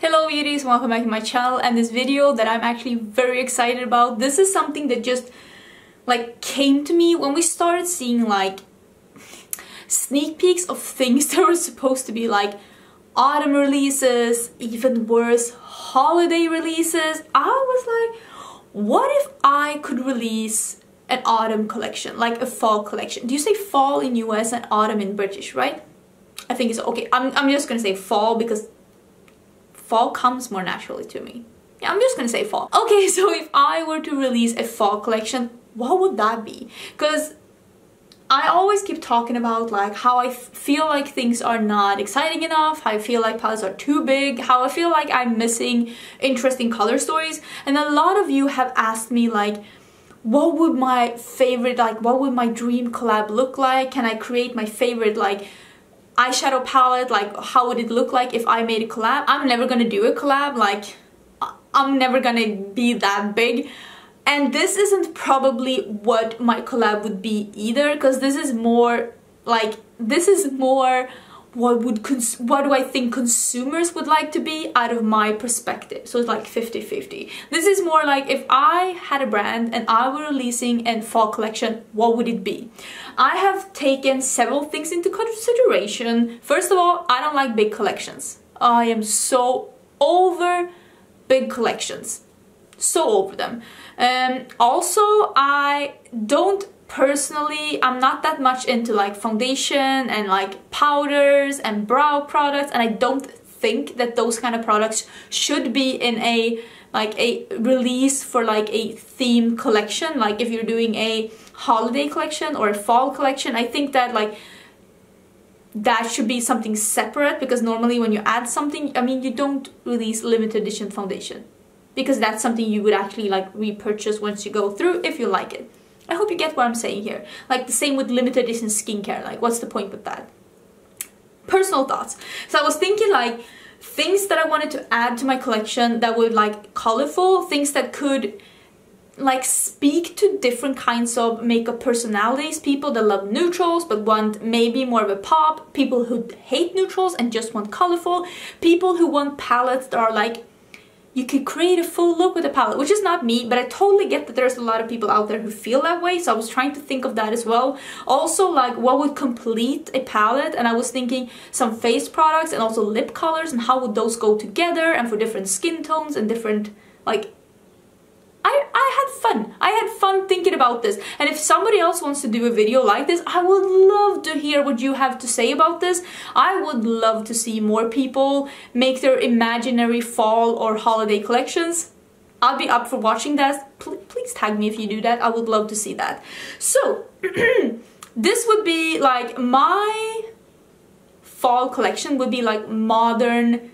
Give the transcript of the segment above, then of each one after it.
Hello beauties, welcome back to my channel and this video that I'm actually very excited about. This is something that just came to me when we started seeing sneak peeks of things that were supposed to be autumn releases, even worse, holiday releases. I was like, what if I could release an autumn collection, like a fall collection? Do you say fall in US and autumn in British, right? I think it's okay. I'm just gonna say fall because fall comes more naturally to me. Yeah, I'm just gonna say fall. Okay, so if I were to release a fall collection, what would that be? Because I always keep talking about how I feel like things are not exciting enough, how I feel like palettes are too big, how I feel like I'm missing interesting color stories. And a lot of you have asked me what would my favorite, what would my dream collab look like? Can I create my favorite eyeshadow palette? How would it look like if I made a collab? I'm never gonna do a collab, I'm never gonna be that big. And this isn't probably what my collab would be either, because this is more what do I think consumers would like to be out of my perspective. So it's 50-50. This is more if I had a brand and I were releasing a fall collection, what would it be? I have taken several things into consideration. First of all, I don't like big collections. I am so over big collections. So over them. Also, I don't personally, I'm not that much into foundation and powders and brow products, and I don't think that those kind of products should be in a release for a theme collection. If you're doing a holiday collection or a fall collection, I think that that should be something separate, because normally when you add something, you don't release limited edition foundation, because that's something you would actually repurchase once you go through if you like it. I hope you get what I'm saying here. The same with limited edition skincare. What's the point with that? Personal thoughts. So I was thinking things that I wanted to add to my collection that would colorful, things that could speak to different kinds of makeup personalities. People that love neutrals but want maybe more of a pop, people who hate neutrals and just want colorful, people who want palettes that are you could create a full look with a palette, which is not me, but I totally get that there's a lot of people out there who feel that way, so I was trying to think of that as well. Also, what would complete a palette, and I was thinking some face products and also lip colors, and how would those go together, and for different skin tones and different, I had fun thinking about this. And if somebody else wants to do a video like this, I would love to hear what you have to say about this. I would love to see more people make their imaginary fall or holiday collections. I'll be up for watching that. Please tag me if you do that. I would love to see that. So this would be my fall collection would be modern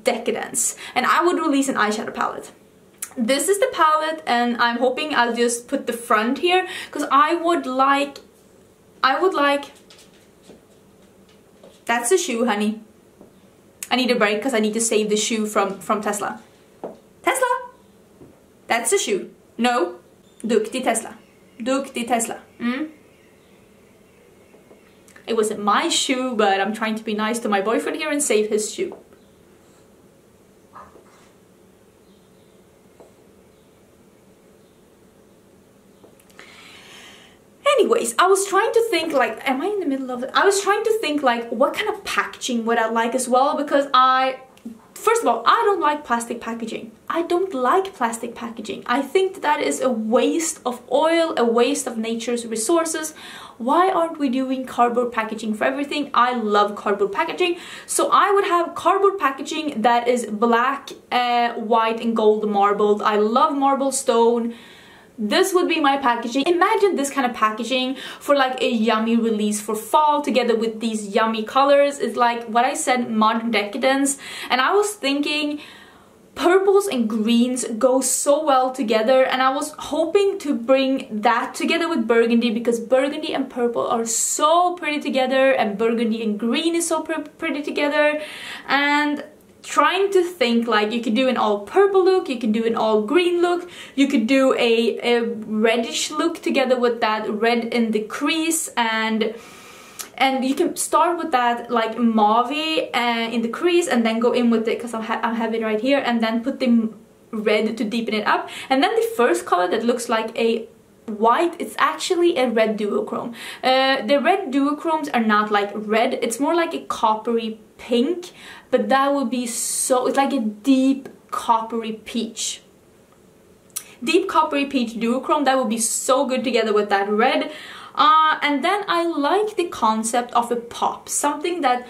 decadence, and I would release an eyeshadow palette. This is the palette, and I'm hoping I'll just put the front here, because I would like, that's a shoe, honey. I need a break because I need to save the shoe from Tesla. Tesla! That's a shoe. No. Duktig Tesla. Duktig Tesla. It wasn't my shoe, but I'm trying to be nice to my boyfriend here and save his shoe. Anyways, I was trying to think am I in the middle of it? I was trying to think what kind of packaging would I like as well, because first of all, I don't like plastic packaging. I don't like plastic packaging. I think that is a waste of oil, a waste of nature's resources. Why aren't we doing cardboard packaging for everything? I love cardboard packaging. So I would have cardboard packaging that is black, white and gold marbled. I love marble stone. This would be my packaging. Imagine this kind of packaging for a yummy release for fall, together with these yummy colors. It's what I said, modern decadence. And I was thinking purples and greens go so well together, and I was hoping to bring that together with burgundy, because burgundy and purple are so pretty together, and burgundy and green is so pretty together. And trying to think you could do an all purple look, you could do an all green look, you could do a reddish look together with that red in the crease, and And you can start with that like mauve in the crease and then go in with it, because I have it right here, and then put the red to deepen it up. And then the first color that looks like a white, it's actually a red duochrome. The red duochromes are not like red, it's more like a coppery pink, but that would be so, it's like a deep coppery peach. Deep coppery peach duochrome, that would be so good together with that red. And then I like the concept of a pop, something that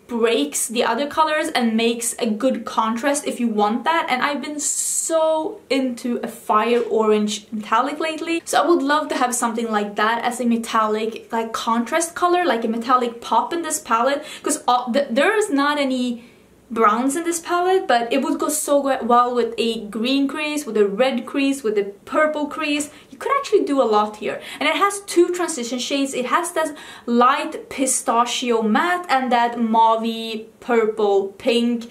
breaks the other colors and makes a good contrast if you want that. And I've been so into a fire orange metallic lately, so I would love to have something like that as a metallic like contrast color, like a metallic pop in this palette, because there is not any browns in this palette, but it would go so well with a green crease, with a red crease, with a purple crease. You could actually do a lot here. And it has two transition shades. It has that light pistachio matte and that mauve purple pink.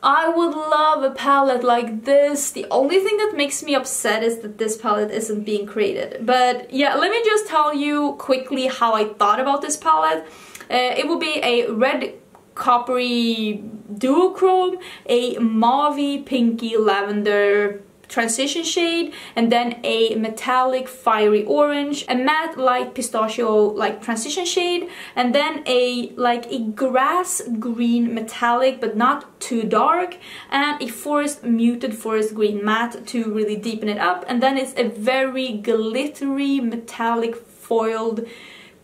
I would love a palette like this. The only thing that makes me upset is that this palette isn't being created. But yeah, let me just tell you quickly how I thought about this palette. It will be a red coppery duochrome, a mauve pinky lavender transition shade, and then a metallic fiery orange, a matte light pistachio like transition shade, and then a grass green metallic but not too dark, and a muted forest green matte to really deepen it up. And then it's a very glittery metallic foiled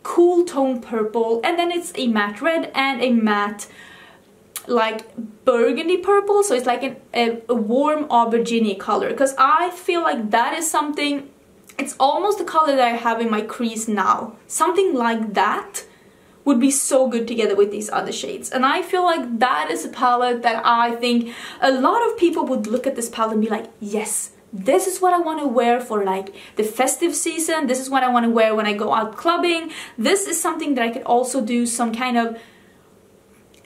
cool tone purple, and then it's a matte red and a matte like burgundy purple, so it's like a warm aubergine color, because I feel like that is something, it's almost the color that I have in my crease now. Something like that would be so good together with these other shades, and I feel like that is a palette that I think a lot of people would look at this palette and be like, yes, this is what I want to wear for like the festive season. This is what I want to wear when I go out clubbing. This is something that I could also do some kind of,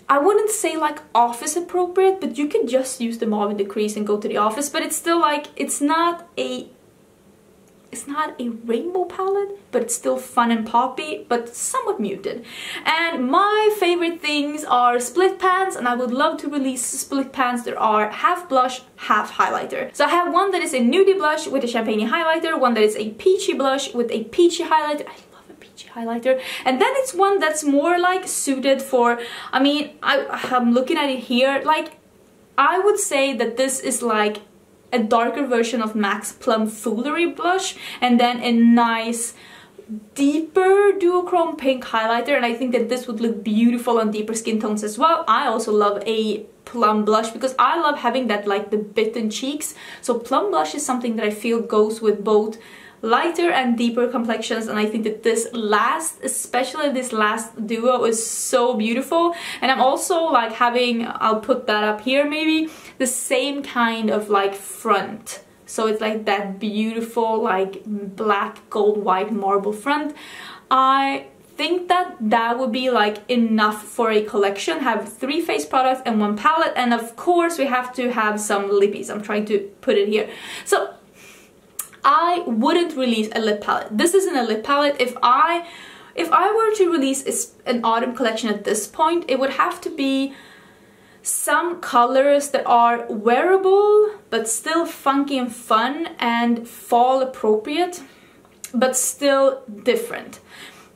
I wouldn't say like office appropriate, but you could just use the mauve in the crease and go to the office. But it's still like, it's not a rainbow palette, but it's still fun and poppy, but somewhat muted. And my favorite things are split pans, and I would love to release split pans that are half blush, half highlighter. So I have one that is a nudie blush with a champagne highlighter, one that is a peachy blush with a peachy highlighter. I love a peachy highlighter. And then it's one that's more like suited for, I mean, I'm looking at it here, like I would say that this is like a darker version of MAC's Plum Foolery blush, and then a nice deeper duochrome pink highlighter, and I think that this would look beautiful on deeper skin tones as well. I also love a plum blush because I love having that like the bitten cheeks, so plum blush is something that I feel goes with both lighter and deeper complexions, and I think that this last, especially this last duo, is so beautiful. And I'm also like having, I'll put that up here maybe, the same kind of like front, so it's like that beautiful like black gold white marble front. I think that that would be like enough for a collection. Have 3 face products and 1 palette, and of course we have to have some lippies. I'm trying to put it here. So I wouldn't release a lip palette. This isn't a lip palette. If I were to release an autumn collection at this point, it would have to be some colors that are wearable but still funky and fun and fall appropriate but still different.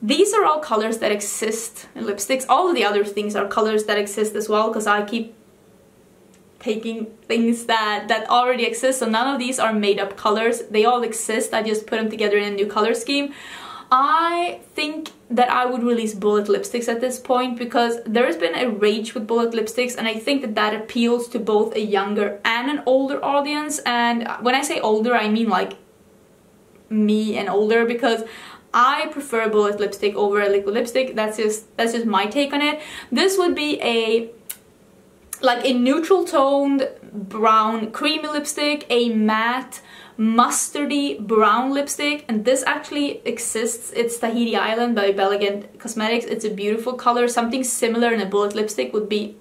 These are all colors that exist in lipsticks. All of the other things are colors that exist as well, because I keep taking things that already exist, so none of these are made up colors. They all exist, I just put them together in a new color scheme. I think that I would release bullet lipsticks at this point, because there has been a rage with bullet lipsticks, and I think that that appeals to both a younger and an older audience. And when I say older, I mean like me and older, because I prefer a bullet lipstick over a liquid lipstick. That's just my take on it. This would be a neutral toned brown creamy lipstick, a matte mustardy brown lipstick, and this actually exists. It's Tahiti Island by Bellegant Cosmetics. It's a beautiful color. Something similar in a bullet lipstick would be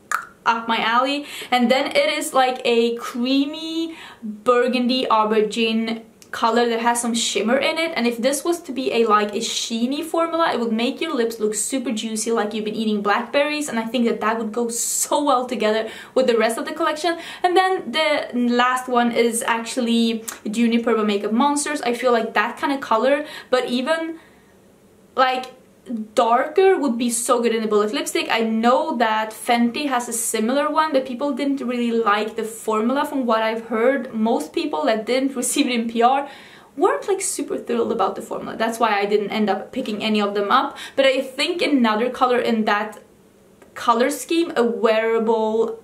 up my alley. And then it is like a creamy burgundy aubergine color that has some shimmer in it, and if this was to be a like a sheeny formula, it would make your lips look super juicy like you've been eating blackberries, and I think that that would go so well together with the rest of the collection. And then the last one is actually Juniper by Makeup Monsters. I feel like that kind of color, but even like darker would be so good in a bullet lipstick. I know that Fenty has a similar one, but people didn't really like the formula from what I've heard. Most people that didn't receive it in PR weren't like super thrilled about the formula. That's why I didn't end up picking any of them up. But I think another color in that color scheme, a wearable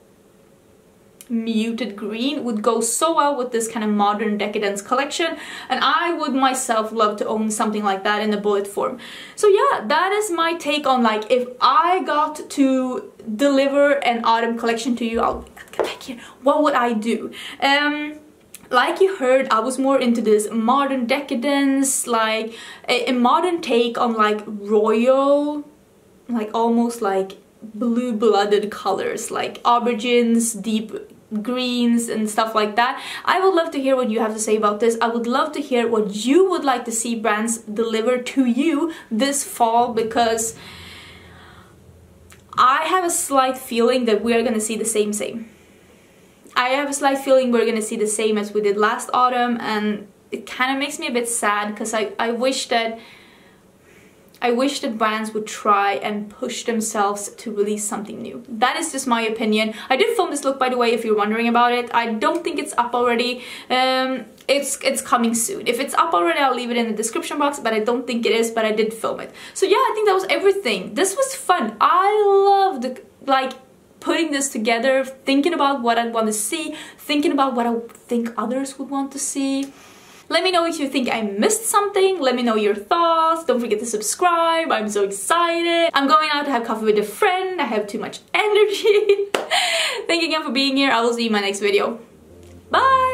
muted green, would go so well with this kind of modern decadence collection, and I would myself love to own something like that in the bullet form. So yeah, that is my take on like if I got to deliver an autumn collection to you, I'll get back here, what would I do? Like you heard, I was more into this modern decadence, like a modern take on like royal, like almost like blue-blooded colors, like aubergines, deep greens and stuff like that. I would love to hear what you have to say about this. I would love to hear what you would like to see brands deliver to you this fall, because I have a slight feeling that we are going to see the same. I have a slight feeling we're going to see the same as we did last autumn, and it kind of makes me a bit sad, because I wish that brands would try and push themselves to release something new. That is just my opinion. I did film this look, by the way, if you're wondering about it. I don't think it's up already. It's coming soon. If it's up already, I'll leave it in the description box, but I don't think it is, but I did film it. So yeah, I think that was everything. This was fun. I loved like putting this together, thinking about what I'd want to see, thinking about what I think others would want to see. Let me know if you think I missed something. Let me know your thoughts. Don't forget to subscribe. I'm so excited. I'm going out to have coffee with a friend. I have too much energy. Thank you again for being here. I will see you in my next video. Bye!